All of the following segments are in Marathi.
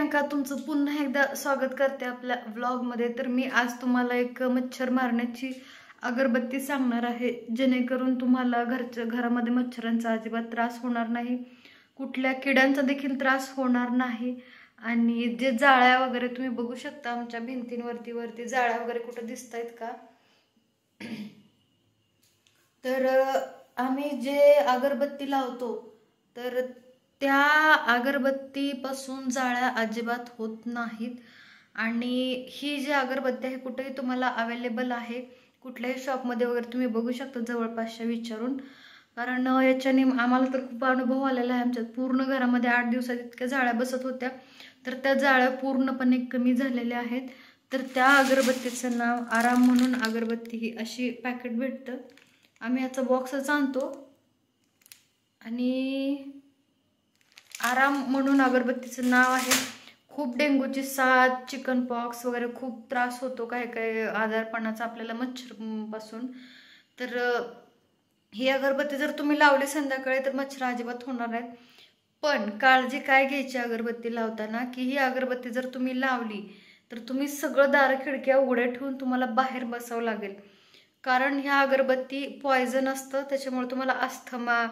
प्रियंका तुमचं पुन्हा एकदा स्वागत करते आपल्या व्लॉगमध्ये। तर मी आज तुम्हाला एक मच्छर मारण्याची अगरबत्ती सांगणार आहे, जेणेकरून तुम्हाला घरामध्ये मच्छरांचा अजिबात त्रास होणार नाही, कुठल्या किड्यांचा देखील त्रास होणार नाही। आणि जे जाळ्या वगैरे तुम्ही बघू शकता आमच्या भिंतींवरती जाळ्या वगैरे कुठे दिसतायत का, तर आम्ही जे अगरबत्ती लावतो तर त्या अगरबत्तीपासून जाळ्या अजिबात होत नाहीत। आणि ही जी अगरबत्ती आहे कुठेही तुम्हाला अवेलेबल आहे, कुठल्याही शॉपमध्ये वगैरे तुम्ही बघू शकता जवळपासच्या विचारून, कारण याच्याने आम्हाला तर खूप अनुभव आलेला आहे। आमच्या पूर्ण घरामध्ये 8 दिवसात इतक्या जाळ्या बसत होत्या, तर त्या जाळ्या पूर्णपणे कमी झालेल्या आहेत। तर त्या अगरबत्तीचं नाव आराम म्हणून अगरबत्ती ही अशी पॅकेट भेटतं, आम्ही याचा बॉक्सच आणतो। आणि आराम म्हणून अगरबत्तीचं नाव आहे। खूप डेंगूची साथ, चिकन पॉक्स वगैरे खूप त्रास होतो काय काय आजारपणाचा आपल्याला मच्छर पासून। तर ही अगरबत्ती जर तुम्ही लावली संध्याकाळी तर मच्छर अजिबात होणार नाहीत। पण काळजी काय घ्यायची अगरबत्ती लावताना, की ही अगरबत्ती जर तुम्ही लावली तर तुम्ही सगळं दार खिडक्या उघड्या ठेवून तुम्हाला बाहेर बसावं लागेल, कारण ह्या अगरबत्ती पॉयझन असतं। त्याच्यामुळे तुम्हाला अस्थमा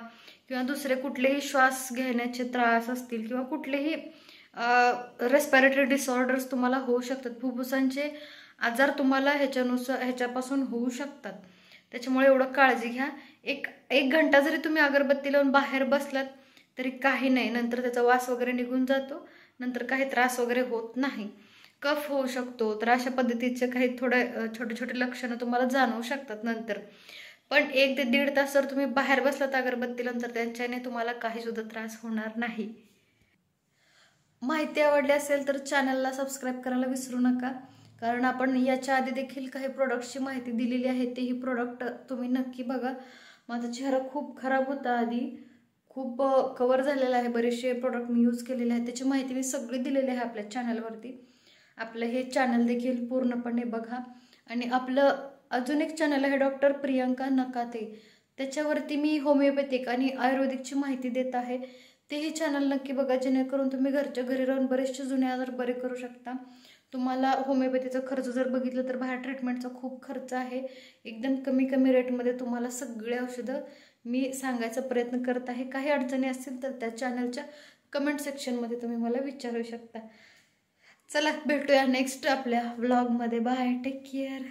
किंवा दुसरे कुठलेही श्वास घेण्याचे त्रास असतील किंवा कुठलेही रेस्पिरेटरी डिसऑर्डर्स तुम्हाला होऊ शकतात, फुफ्फुसांचे आजार तुम्हाला ह्याच्यापासून होऊ शकतात। त्याच्यामुळे एवढं काळजी घ्या। एक घंटा जरी तुम्ही अगरबत्ती लावून बाहेर बसलात तरी काही नाही, नंतर त्याचा वास वगैरे निघून जातो, नंतर काही त्रास वगैरे होत नाही। कफ होऊ शकतो, तर अशा पद्धतीचे काही थोडे छोटे छोटे लक्षणं तुम्हाला जाणवू शकतात नंतर। पण 1 ते 1.5 तास जर तुम्ही बाहेर बसलात अगरबत्ती लावून तर त्यांच्याने तुम्हाला काही सुद्धा त्रास होणार नाही। माहिती आवडली असेल तर चॅनलला सबस्क्राईब करायला विसरू नका, कारण आपण याच्या आधी देखील काही प्रोडक्ट्सची माहिती दिलेली आहे, तेही प्रोडक्ट तुम्ही नक्की बघा। माझा चेहरा खूप खराब होता आधी, खूप कवर झालेला आहे, बरेचसे प्रोडक्ट मी यूज केलेले आहेत, त्याची माहिती मी सगळी दिलेली आहे आपल्या चॅनलवरती। आपलं हे चॅनल देखील पूर्णपणे बघा। आणि आपलं अजून एक चॅनल आहे डॉक्टर प्रियंका नकाते, त्याच्यावरती मी होमिओपॅथिक आणि आयुर्वेदिकची माहिती देत आहे, तेही चॅनल नक्की बघा, जेणेकरून तुम्ही घरच्या घरी राहून बरेचसे जुने आजार बरे करू शकता। तुम्हाला होमिओपॅथीचा खर्च जर बघितलं तर बाहेर ट्रीटमेंटचा खूप खर्च आहे, एकदम कमी रेटमध्ये तुम्हाला सगळे औषधं मी सांगायचा प्रयत्न करत आहे। काही अडचणी असतील तर त्या चॅनलच्या कमेंट सेक्शनमध्ये तुम्ही मला विचारू शकता। चला भेटूया नेक्स्ट आपल्या व्लॉगमध्ये, बाय, टेक केअर।